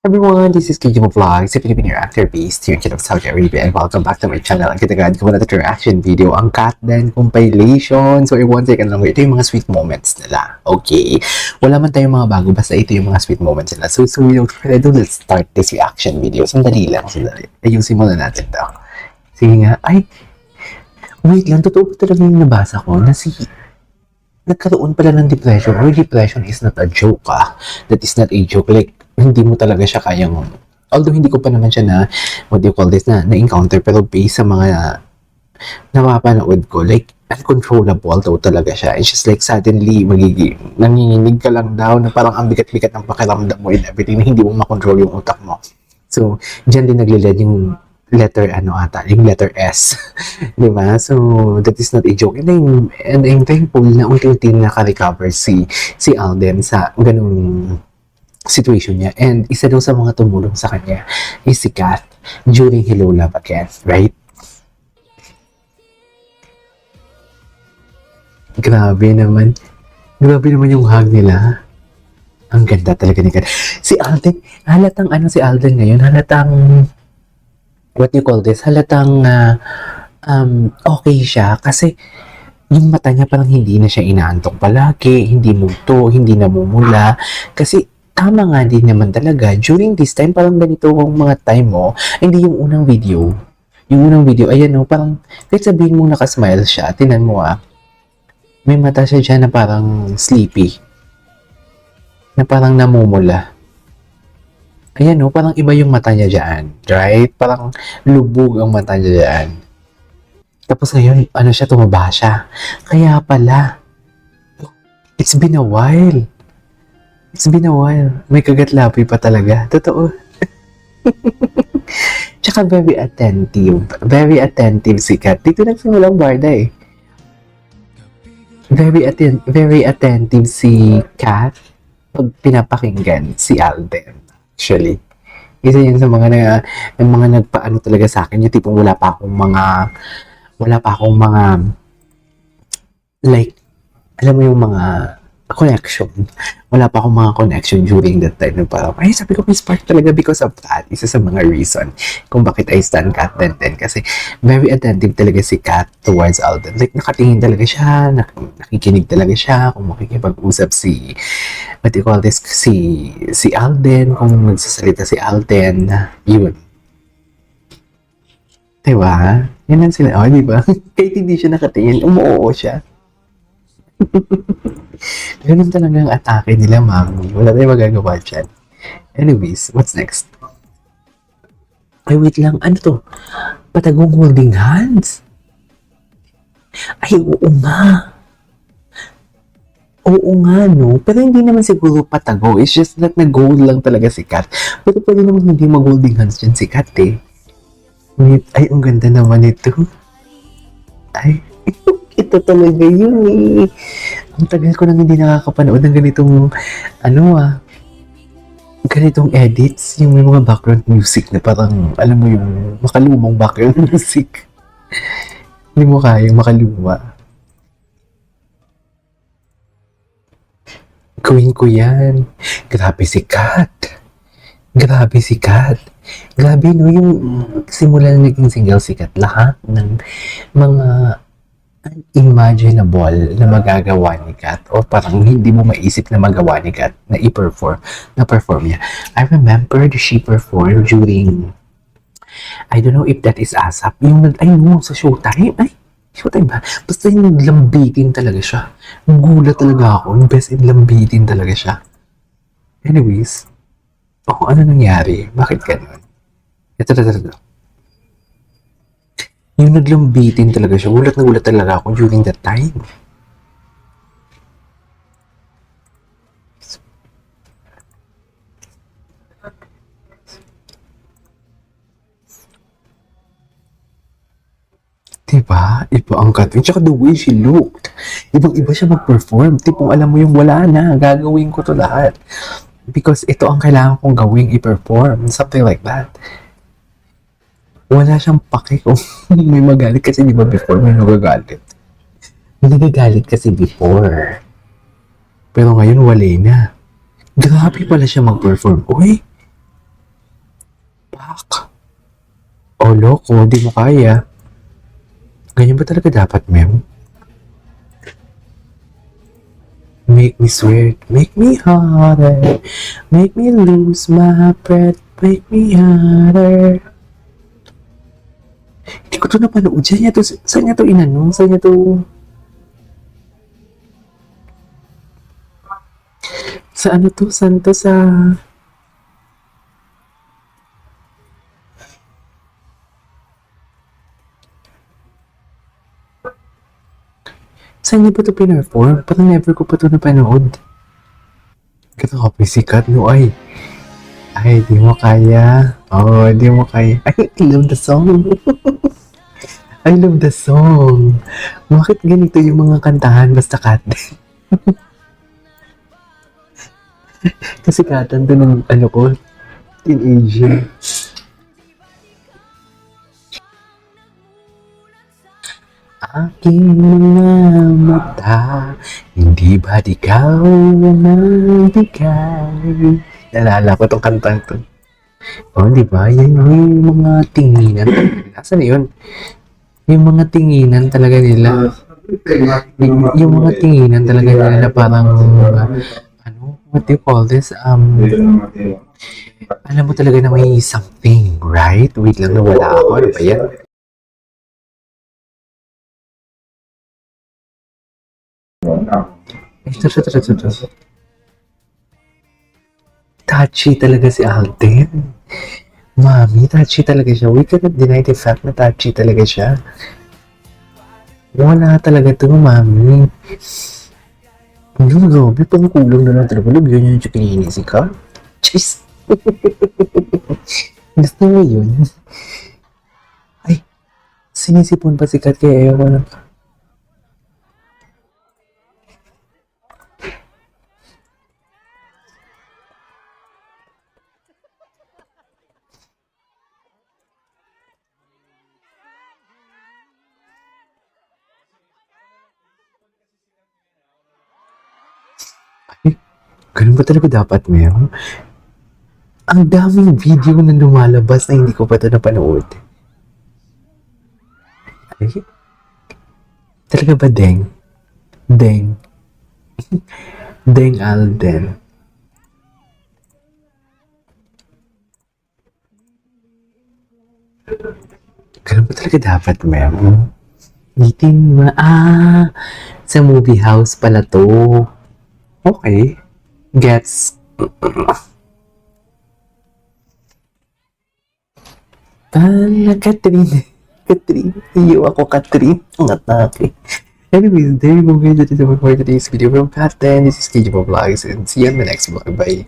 Everyone, this is KJ Vlogs, a Filipino actor based here in Jeddah, Saudi Arabia, and welcome back to my channel. Ang kitagad ko na ito reaction video, ang Cat Den compilation. So, one second lang, ito yung mga sweet moments nila. Okay? Wala man tayong mga bago, basta ito yung mga sweet moments nila. So without further ado, let's start this reaction video. Sandali lang, sandali. Ayusin mo na natin ito. Sige nga, ay, wait lang, totoo ba talaga yung nabasa ko na nagkaroon pala ng depression, or depression is not a joke, That is not a joke. Like, hindi mo talaga siya kayang, although hindi ko pa naman siya what do you call this, na-encounter, pero based sa mga napapanood ko, like, uncontrollable daw talaga siya. It's just like, suddenly, nanginginig ka lang daw, na parang ang bigat-bigat ng pakiramdam mo and everything, na hindi mo makontrol yung utak mo. So, dyan din nagliled yung letter, yung letter S. Di ba? So, that is not a joke. And I'm thankful na unti-unti naka-recover si Alden sa ganung situation niya. And isa daw sa mga tumulong sa kanya is si Kat during Hello Love Again, right? Grabe naman yung hug nila. Ang ganda talaga ni Kat. Si Alden, halatang si Alden ngayon, halatang what you call this, halatang okay siya kasi yung mata niya parang hindi na siya inaantok palagi, hindi multo, hindi namumula, kasi tama nga din naman talaga, during this time, parang ganito ang mga time mo, hindi yung unang video, ayan parang, kahit sabihin mo nakasmile siya, tinan mo may mata siya dyan na parang sleepy, na parang namumula. Ayan parang iba yung mata niya dyan, right? Parang lubog ang mata niya dyan. Tapos ngayon, tumaba siya. Kaya pala, it's been a while. May kagatlapi pa talaga. Totoo. Tsaka very attentive si Kat. Dito nagsimulang barda Very attentive si Kat pag pinapakinggan si Alden. Actually, isa yun sa mga nagpaano talaga sa akin, yung tipong wala pa akong mga like, alam mo yung mga connection. Wala pa akong mga connection during that time. Parang, ay, sabi ko, may spark talaga because of that. Isa sa mga reason kung bakit I stand Kat Den. Kasi very attentive talaga si Kat towards Alden. Like, nakatingin talaga siya, nakikinig talaga siya, kung makikipag-usap what do you call this, si Alden, kung nagsasalita si Alden, yun. Diba? Yan lang sila. Diba? Kahit hindi siya nakatingin, umuoo siya. Ganun talaga ang atake nila, mami. Wala tayong magagawa dyan. Anyways, what's next? Ay, wait lang. Ano to? Patagong holding hands? Ay, oo nga. Oo nga, no? Pero hindi naman siguro patago. It's just that nag-hold lang talaga si Kat. Pero pwede naman hindi mag-holding hands dyan si Kat, Ay, ang ganda naman ito. Ay, ito talaga yun, Ang tagal ko nang hindi nakakapanood ng ganitong, ganitong edits, yung may mga background music na parang, alam mo yung makalumang background music. Hindi mo kayang makaluma. Gawin ko yan. Grabe si Kat. Grabe, no? Yung simula na naging single si Kat, lahat ng mga unimaginable na magagawa ni Kat, o parang hindi mo maisip na magawa ni Kat na perform niya. I remember she performed during, I don't know if that is ASAP, sa Showtime, Showtime ba? Basta yung lambitin talaga siya. Gulat talaga ako, best in lambitin talaga siya. Anyways, ano nangyari? Bakit ganun? Ito. Yung naglambitin talaga siya. Gulat na gulat talaga ako during that time. Diba? Iba ang Catherine. Tsaka the way she looked. Ibang-iba siya mag-perform. Tipong alam mo yung wala na. Gagawin ko to lahat. Because ito ang kailangan kong gawing i-perform. Something like that. Wala siyang pake kung may magalit kasi di ba before may nagagalit. Nagagalit kasi before. Pero ngayon wala na. Grabe pala siya mag-perform. Uy, Pak. Oh, loko, di mo kaya. Ganyan ba talaga dapat, mem? Make me sweat, make me harder, make me lose my breath, make me harder. Hindi ko to napanood. Saan niya to inano? Saan niya to? Sa ano to? Saan to sa... Saan niya ba ito pinerform? Parang never ko pa ito napanood. Kaya ako sikat, no ay. Ay, di mo kaya. Oh, di mo kaya. Ay, I love the song. I love the song. Bakit ganito yung mga kantahan basta kat? Kasi katan to ng ano ko, teenager. Aking mga mata, hindi ba ikaw ang nagbigay? Nalala ko tong kantang to. Oh, di ba? Yan yung mga tinginan. Nasaan na yun? Yung mga tinginan talaga nila. Yung mga tinginan talaga nila na parang, ano, what do you call this? Alam mo talaga na may something, right? Wait lang, nawala ako. Ano ba yan? Ito. Touchy talaga si Alden. Mami, touchy talaga siya. We cannot deny the fact na touchy talaga siya. Wala talaga to, mami. Hindi, grabe. Pang kulang na lang talaga. Lagyan niya yung chikinini ka. Jeez. Gusto mo yun? Ay, sinisipon pa si Kat kaya ayaw ko lang. Ganun ba talaga dapat, Mel? Ang daming video na lumalabas na hindi ko pa ito napanood. Ay, talaga ba, Deng? Deng. Deng Alden. Ganun ba talaga dapat, Mel? Ngitin ma... sa movie house pala to. Okay. Gets. Catherine. Catherine. Iyo ako, Catherine. Ang atake. Anyways, there you go guys. That is it for today's video from Kat. This is KJ Vlogs and see you on the next vlog. Bye.